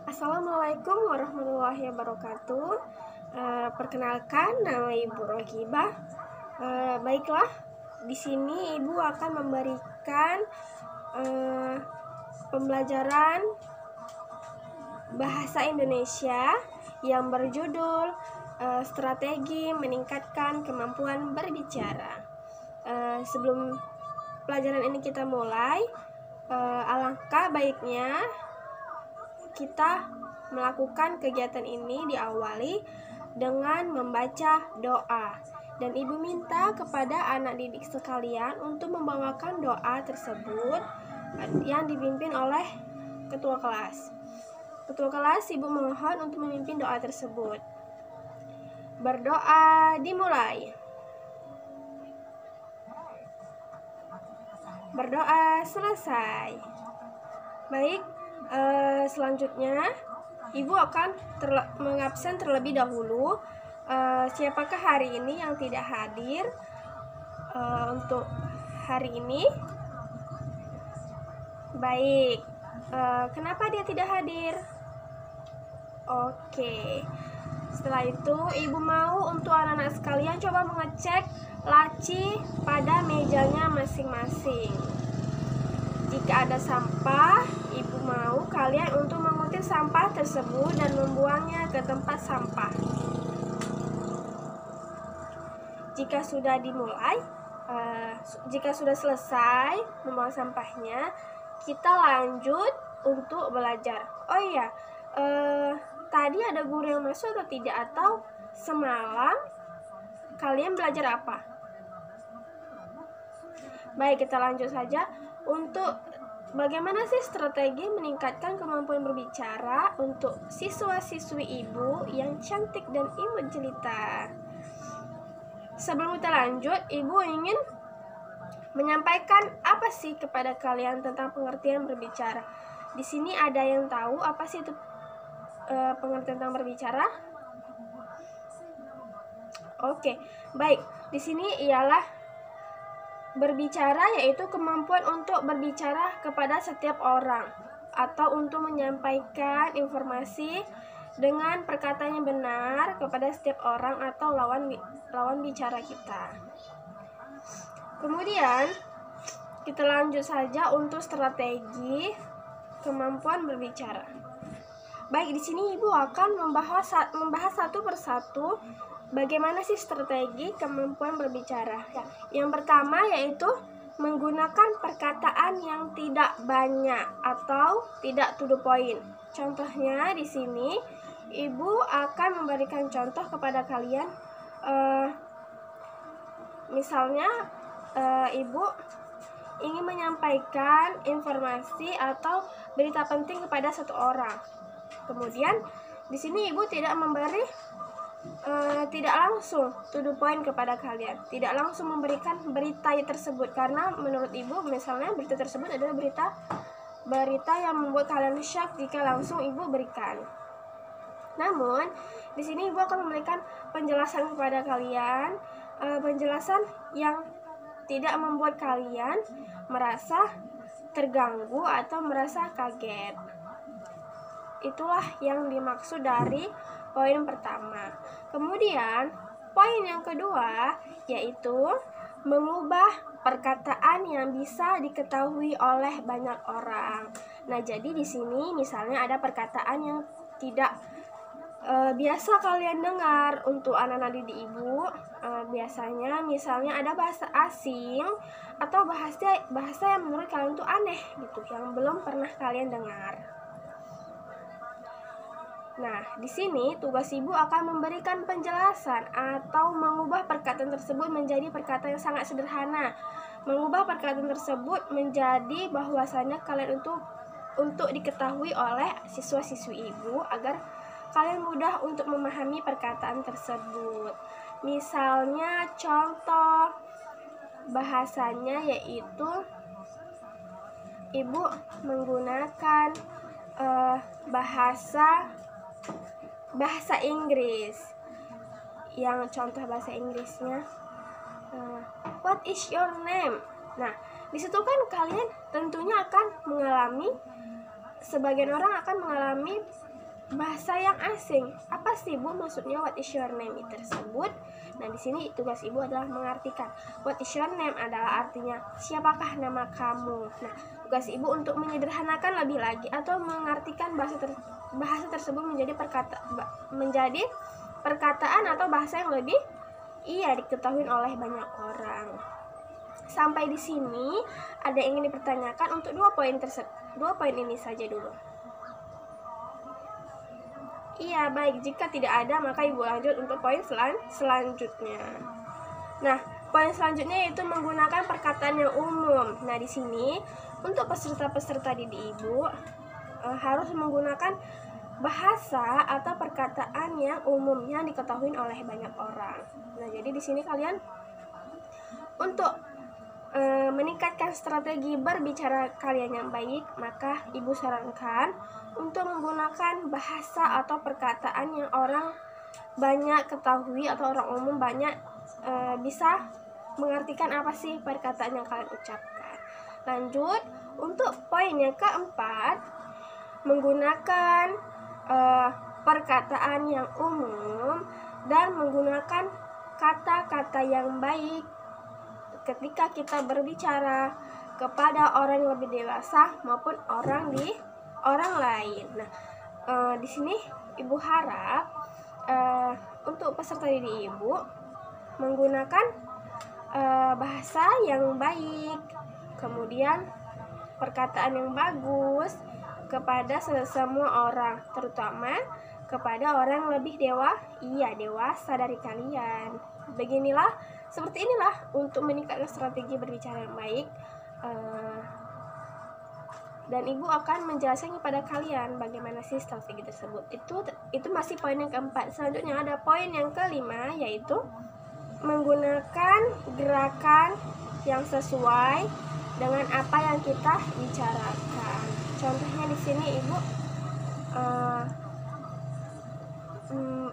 Assalamualaikum warahmatullahi wabarakatuh. Perkenalkan, nama Ibu Rokibah. Baiklah, di sini Ibu akan memberikan pembelajaran bahasa Indonesia yang berjudul Strategi Meningkatkan Kemampuan Berbicara. Sebelum pelajaran ini kita mulai, alangkah baiknya kita melakukan kegiatan ini diawali dengan membaca doa. Dan Ibu minta kepada anak didik sekalian untuk membawakan doa tersebut yang dipimpin oleh ketua kelas. Ketua kelas, Ibu mohon untuk memimpin doa tersebut. Berdoa dimulai. Berdoa selesai. Baik, selanjutnya Ibu akan mengabsen terlebih dahulu siapakah hari ini yang tidak hadir untuk hari ini. Baik, kenapa dia tidak hadir? Oke, setelah itu Ibu mau untuk anak-anak sekalian coba mengecek laci pada mejanya masing-masing. Jika ada sampah, Ibu mau kalian untuk mengutip sampah tersebut dan membuangnya ke tempat sampah. Jika sudah selesai membuang sampahnya, kita lanjut untuk belajar. Oh iya, tadi ada guru yang masuk atau tidak? Atau semalam kalian belajar apa? Baik, kita lanjut saja. Untuk bagaimana sih strategi meningkatkan kemampuan berbicara untuk siswa-siswi Ibu yang cantik dan imut jelita? Sebelum kita lanjut, Ibu ingin menyampaikan apa sih kepada kalian tentang pengertian berbicara. Di sini ada yang tahu apa sih itu pengertian tentang berbicara? Oke, baik. Di sini ialah berbicara yaitu kemampuan untuk berbicara kepada setiap orang atau untuk menyampaikan informasi dengan perkataan yang benar kepada setiap orang atau lawan bicara kita. Kemudian kita lanjut saja untuk strategi kemampuan berbicara. Baik, di sini Ibu akan membahas satu persatu bagaimana sih strategi kemampuan berbicara. Yang pertama yaitu menggunakan perkataan yang tidak banyak atau tidak to the point. Contohnya di sini Ibu akan memberikan contoh kepada kalian. Misalnya Ibu ingin menyampaikan informasi atau berita penting kepada satu orang. Kemudian di sini Ibu tidak memberi tidak langsung to the point kepada kalian, tidak langsung memberikan berita tersebut, karena menurut Ibu misalnya berita tersebut adalah berita yang membuat kalian shock jika langsung Ibu berikan. Namun di sini Ibu akan memberikan penjelasan kepada kalian, penjelasan yang tidak membuat kalian merasa terganggu atau merasa kaget. Itulah yang dimaksud dari poin pertama. Kemudian poin yang kedua yaitu mengubah perkataan yang bisa diketahui oleh banyak orang. Nah, jadi di sini misalnya ada perkataan yang tidak biasa kalian dengar untuk anak-anak didik Ibu. Biasanya misalnya ada bahasa asing atau bahasa yang menurut kalian itu aneh gitu, yang belum pernah kalian dengar. Nah, di sini tugas Ibu akan memberikan penjelasan atau mengubah perkataan tersebut menjadi perkataan yang sangat sederhana. Mengubah perkataan tersebut menjadi bahwasannya kalian untuk diketahui oleh siswa-siswi Ibu agar kalian mudah untuk memahami perkataan tersebut. Misalnya contoh bahasanya yaitu Ibu menggunakan bahasa Inggris. Yang contoh bahasa Inggrisnya, what is your name? Nah, di situ kan kalian tentunya akan mengalami sebagian orang akan mengalami bahasa yang asing. Apa sih Bu maksudnya what is your name tersebut? Nah, di sini tugas Ibu adalah mengartikan. What is your name adalah artinya siapakah nama kamu. Nah, tugas Ibu untuk menyederhanakan lebih lagi atau mengartikan bahasa tersebut menjadi perkataan atau bahasa yang lebih diketahui oleh banyak orang. Sampai di sini ada yang ingin dipertanyakan untuk dua poin ini saja dulu. Iya, baik. Jika tidak ada, maka Ibu lanjut untuk poin selanjutnya. Nah, poin selanjutnya yaitu menggunakan perkataan yang umum. Nah, di sini untuk peserta-peserta didik Ibu harus menggunakan bahasa atau perkataan yang umum yang diketahui oleh banyak orang. Nah, jadi di sini kalian untuk meningkatkan strategi berbicara kalian yang baik, maka Ibu sarankan untuk menggunakan bahasa atau perkataan yang orang banyak ketahui atau orang umum banyak bisa mengartikan apa sih perkataan yang kalian ucapkan. Lanjut untuk poin yang keempat, menggunakan perkataan yang umum dan menggunakan kata-kata yang baik ketika kita berbicara kepada orang yang lebih dewasa maupun orang lain. Nah, di sini Ibu harap untuk peserta didik Ibu menggunakan bahasa yang baik, kemudian perkataan yang bagus kepada semua orang, terutama kepada orang yang lebih dewasa dari kalian. Seperti inilah untuk meningkatkan strategi berbicara yang baik, dan Ibu akan menjelaskan kepada kalian bagaimana sih strategi tersebut. Itu masih poin yang keempat. Selanjutnya ada poin yang kelima, yaitu menggunakan gerakan yang sesuai dengan apa yang kita bicarakan. Contohnya di sini Ibu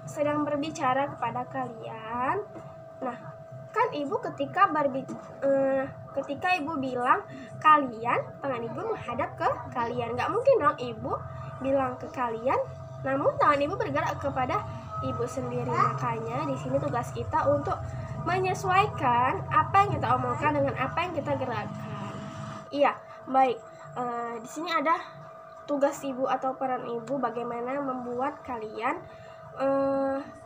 sedang berbicara kepada kalian. Nah, kan Ibu ketika Ibu bilang kalian, tangan Ibu menghadap ke kalian. Gak mungkin dong Ibu bilang ke kalian namun tangan Ibu bergerak kepada Ibu sendiri. Makanya di sini tugas kita untuk menyesuaikan apa yang kita omongkan dengan apa yang kita gerakkan. Iya, baik. Di sini ada tugas Ibu atau peran Ibu bagaimana membuat kalian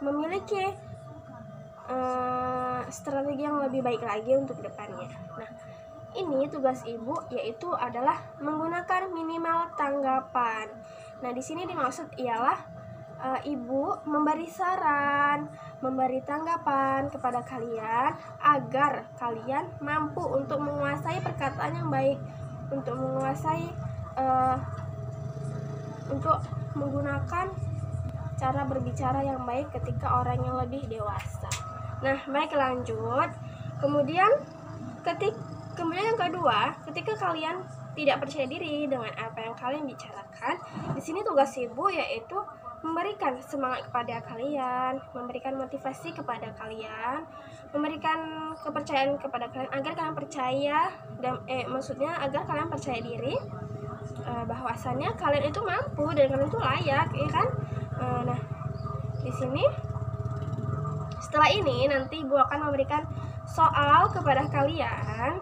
memiliki strategi yang lebih baik lagi untuk depannya. Nah, ini tugas Ibu yaitu adalah menggunakan minimal tanggapan. Nah, di sini dimaksud ialah Ibu memberi saran, memberi tanggapan kepada kalian agar kalian mampu untuk menguasai perkataan yang baik, untuk menguasai untuk menggunakan cara berbicara yang baik ketika orang yang lebih dewasa. Nah, baik, lanjut. Kemudian yang kedua, ketika kalian tidak percaya diri dengan apa yang kalian bicarakan, di sini tugas Ibu yaitu memberikan semangat kepada kalian, memberikan motivasi kepada kalian, memberikan kepercayaan kepada kalian agar kalian percaya dan maksudnya agar kalian percaya diri bahwasannya kalian itu mampu dan kalian itu layak, ya kan? Nah, di sini setelah ini nanti Ibu akan memberikan soal kepada kalian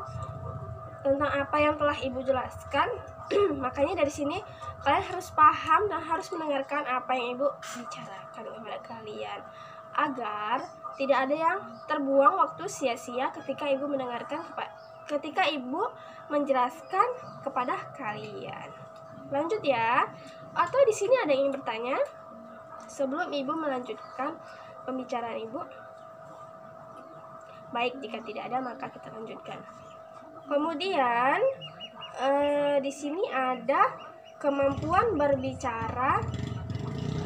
tentang apa yang telah Ibu jelaskan. Makanya dari sini kalian harus paham dan harus mendengarkan apa yang Ibu bicarakan kepada kalian agar tidak ada yang terbuang waktu sia-sia ketika Ibu ketika Ibu menjelaskan kepada kalian. Lanjut ya. Atau di sini ada yang ingin bertanya sebelum Ibu melanjutkan pembicaraan Ibu? Baik, jika tidak ada maka kita lanjutkan. Kemudian di sini ada kemampuan berbicara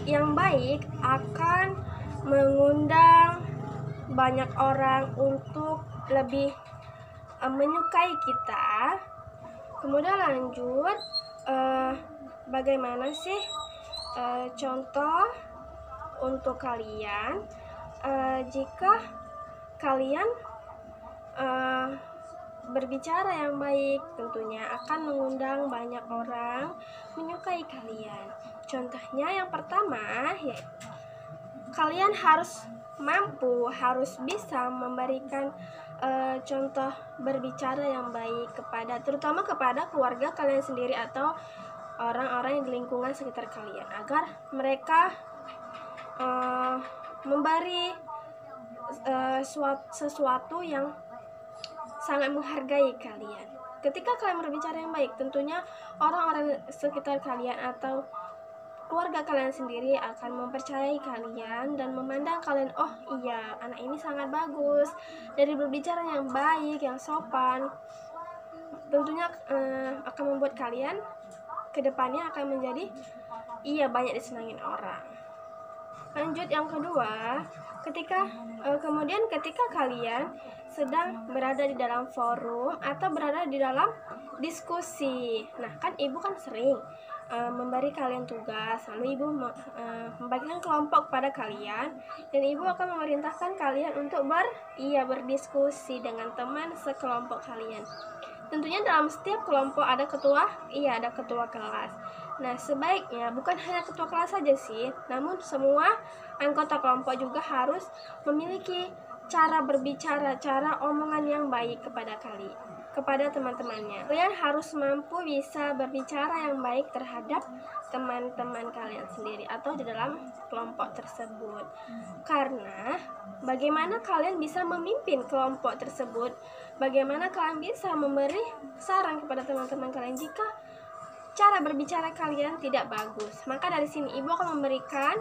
yang baik akan mengundang banyak orang untuk lebih menyukai kita. Kemudian lanjut, bagaimana sih contoh untuk kalian jika kalian berbicara yang baik tentunya akan mengundang banyak orang menyukai kalian. Contohnya yang pertama, ya, kalian harus mampu, harus bisa memberikan contoh berbicara yang baik kepada, terutama kepada keluarga kalian sendiri atau orang-orang yang di lingkungan sekitar kalian, agar mereka memberi sesuatu yang sangat menghargai kalian. Ketika kalian berbicara yang baik, tentunya orang-orang sekitar kalian atau keluarga kalian sendiri akan mempercayai kalian dan memandang kalian, oh iya, anak ini sangat bagus dari berbicara yang baik, yang sopan. Tentunya akan membuat kalian kedepannya akan menjadi banyak disenangin orang. Lanjut yang kedua, ketika kalian sedang berada di dalam forum atau berada di dalam diskusi. Nah, kan ibu kan sering memberi kalian tugas, lalu ibu membagikan kelompok pada kalian, dan ibu akan memerintahkan kalian untuk berdiskusi dengan teman sekelompok kalian. Tentunya dalam setiap kelompok ada ketua kelas. Nah, sebaiknya bukan hanya ketua kelas saja sih, namun semua anggota kelompok juga harus memiliki cara berbicara, cara omongan yang baik kepada teman-temannya. Kalian harus mampu bisa berbicara yang baik terhadap teman-teman kalian sendiri atau di dalam kelompok tersebut. Karena bagaimana kalian bisa memimpin kelompok tersebut? Bagaimana kalian bisa memberi saran kepada teman-teman kalian jika cara berbicara kalian tidak bagus? Maka dari sini ibu akan memberikan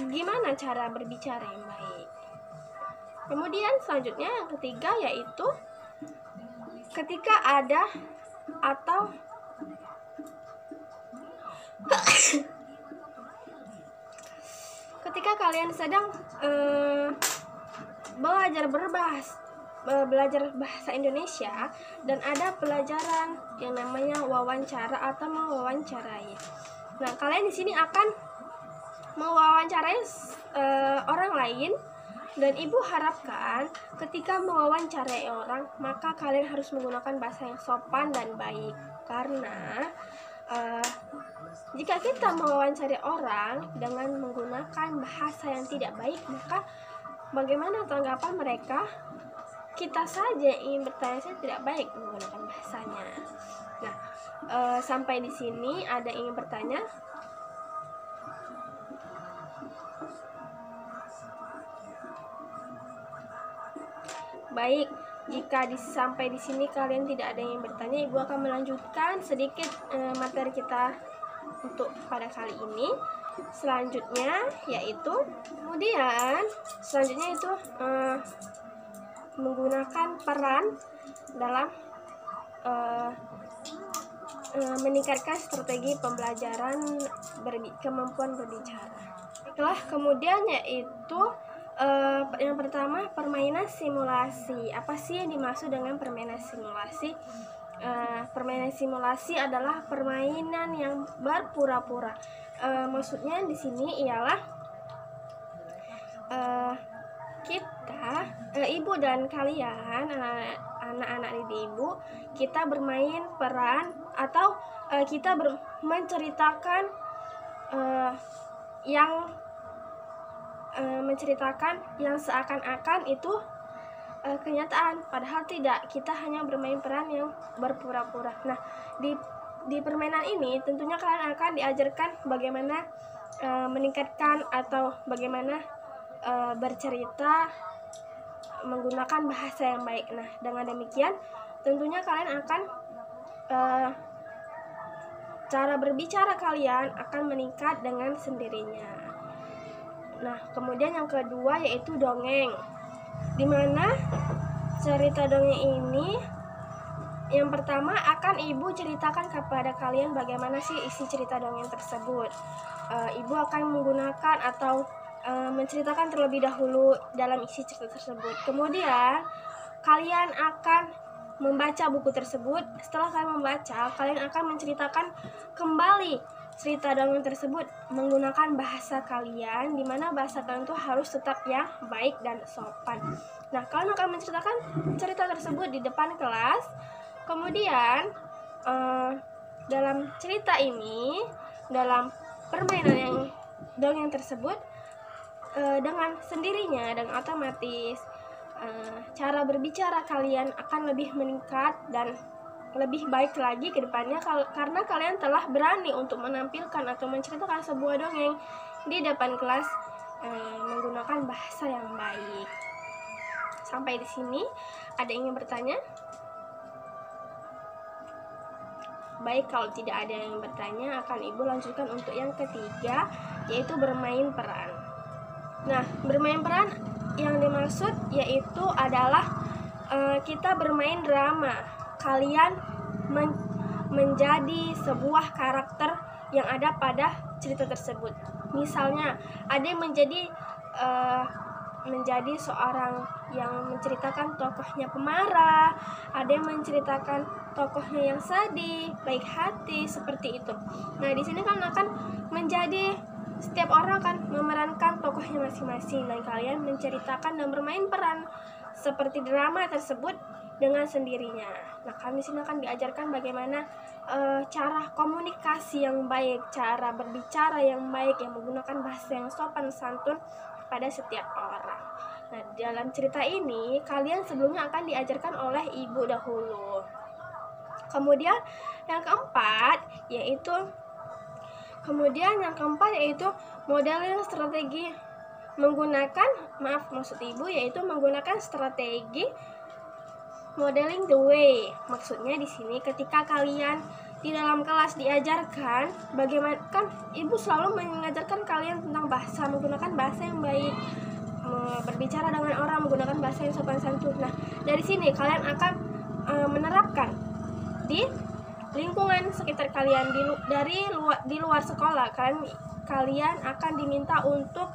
gimana cara berbicara yang baik. Kemudian selanjutnya yang ketiga yaitu ketika ada atau ketika kalian sedang belajar bahasa Indonesia dan ada pelajaran yang namanya wawancara atau mewawancarai. Nah, kalian di sini akan mewawancarai orang lain. Dan ibu harapkan ketika mewawancarai orang, maka kalian harus menggunakan bahasa yang sopan dan baik. Karena jika kita mewawancarai orang dengan menggunakan bahasa yang tidak baik, maka bagaimana tanggapan mereka? Kita saja ingin bertanya saja tidak baik menggunakan bahasanya. Nah, sampai di sini ada yang ingin bertanya? Baik, jika sampai di sini kalian tidak ada yang bertanya, ibu akan melanjutkan sedikit materi kita untuk pada kali ini. Selanjutnya yaitu menggunakan peran dalam meningkatkan strategi pembelajaran kemampuan berbicara. Baiklah, kemudian yaitu yang pertama, permainan simulasi. Apa sih yang dimaksud dengan permainan simulasi? Permainan simulasi adalah permainan yang berpura-pura. Maksudnya di sini ialah ibu dan kalian, anak-anak didik ibu, kita bermain peran atau kita menceritakan yang seakan-akan itu kenyataan, padahal tidak. Kita hanya bermain peran yang berpura-pura. Nah, di permainan ini tentunya kalian akan diajarkan bagaimana meningkatkan atau bagaimana bercerita menggunakan bahasa yang baik. Nah, dengan demikian tentunya kalian akan cara berbicara kalian akan meningkat dengan sendirinya. Nah, kemudian yang kedua yaitu dongeng, dimana cerita dongeng ini yang pertama akan ibu ceritakan kepada kalian bagaimana sih isi cerita dongeng tersebut. Ibu akan menggunakan atau menceritakan terlebih dahulu dalam isi cerita tersebut. Kemudian kalian akan membaca buku tersebut. Setelah kalian membaca, kalian akan menceritakan kembali cerita dongeng tersebut menggunakan bahasa kalian, di mana bahasa kalian itu harus tetap yang baik dan sopan. Nah, kalian akan menceritakan cerita tersebut di depan kelas. Kemudian dalam cerita ini, dalam permainan yang dongeng tersebut, dengan sendirinya dan otomatis cara berbicara kalian akan lebih meningkat dan lebih baik lagi ke depannya, karena kalian telah berani untuk menampilkan atau menceritakan sebuah dongeng di depan kelas menggunakan bahasa yang baik. Sampai di sini, ada yang ingin bertanya? Baik, kalau tidak ada yang bertanya, akan Ibu lanjutkan untuk yang ketiga, yaitu bermain peran. Nah, bermain peran yang dimaksud yaitu adalah kita bermain drama. Kalian menjadi sebuah karakter yang ada pada cerita tersebut. Misalnya, ada yang menjadi seorang yang menceritakan tokohnya pemarah, ada yang menceritakan tokohnya yang sedih, baik hati, seperti itu. Nah, di sini kan akan menjadi setiap orang akan memerankan tokohnya masing-masing, dan kalian menceritakan dan bermain peran seperti drama tersebut dengan sendirinya. Nah, kami sini akan diajarkan bagaimana cara komunikasi yang baik, cara berbicara yang baik, yang menggunakan bahasa yang sopan santun pada setiap orang. Nah, dalam cerita ini kalian sebelumnya akan diajarkan oleh ibu dahulu. Kemudian yang keempat yaitu modeling strategi menggunakan strategi modeling the way. Maksudnya di sini ketika kalian di dalam kelas diajarkan bagaimana, kan Ibu selalu mengajarkan kalian tentang bahasa, menggunakan bahasa yang baik, berbicara dengan orang menggunakan bahasa yang sopan santun. Nah, dari sini kalian akan menerapkan di lingkungan sekitar kalian, di luar sekolah. Kalian akan diminta untuk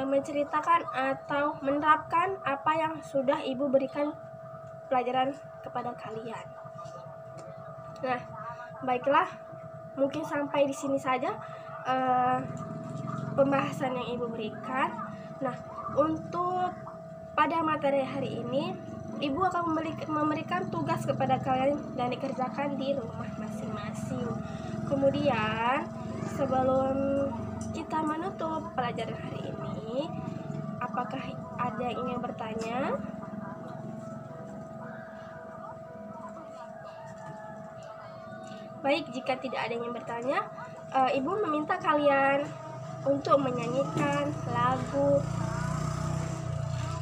menceritakan atau menerapkan apa yang sudah Ibu berikan pelajaran kepada kalian. Nah, baiklah, mungkin sampai di sini saja pembahasan yang Ibu berikan. Nah, untuk pada materi hari ini, Ibu akan memberikan tugas kepada kalian dan dikerjakan di rumah masing-masing. Kemudian, sebelum kita menutup pelajaran hari ini, apakah ada yang ingin bertanya? Baik, jika tidak ada yang ingin bertanya, Ibu meminta kalian untuk menyanyikan lagu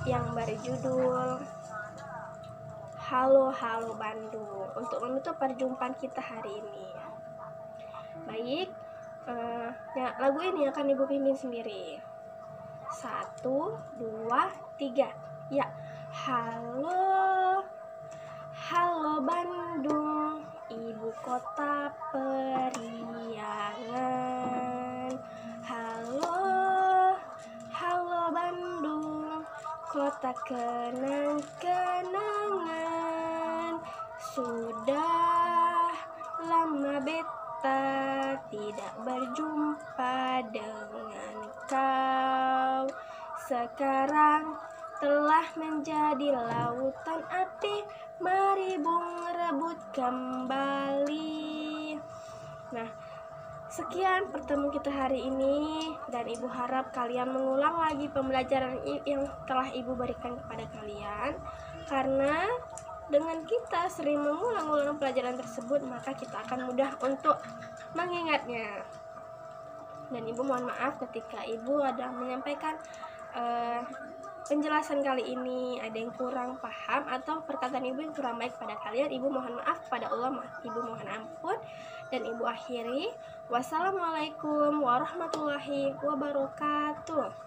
yang berjudul Halo Halo Bandung untuk menutup perjumpaan kita hari ini. Baik, lagu ini akan Ibu pimpin sendiri. 1, 2, 3. Ya. Halo Halo Bandung, ibu kota periangan. Halo Halo Bandung, kota kenang-kenangan. Sudah lama beta tidak berjumpa dengan kau. Sekarang telah menjadi lautan api, mari bung rebut kembali. Nah, sekian pertemuan kita hari ini, dan Ibu harap kalian mengulang lagi pembelajaran yang telah Ibu berikan kepada kalian, karena dengan kita sering mengulang-ulang pelajaran tersebut, maka kita akan mudah untuk mengingatnya. Dan Ibu mohon maaf ketika Ibu ada menyampaikan penjelasan kali ini ada yang kurang paham atau perkataan Ibu yang kurang baik pada kalian. Ibu mohon maaf pada Allah, Ibu mohon ampun. Dan Ibu akhiri, wassalamualaikum warahmatullahi wabarakatuh.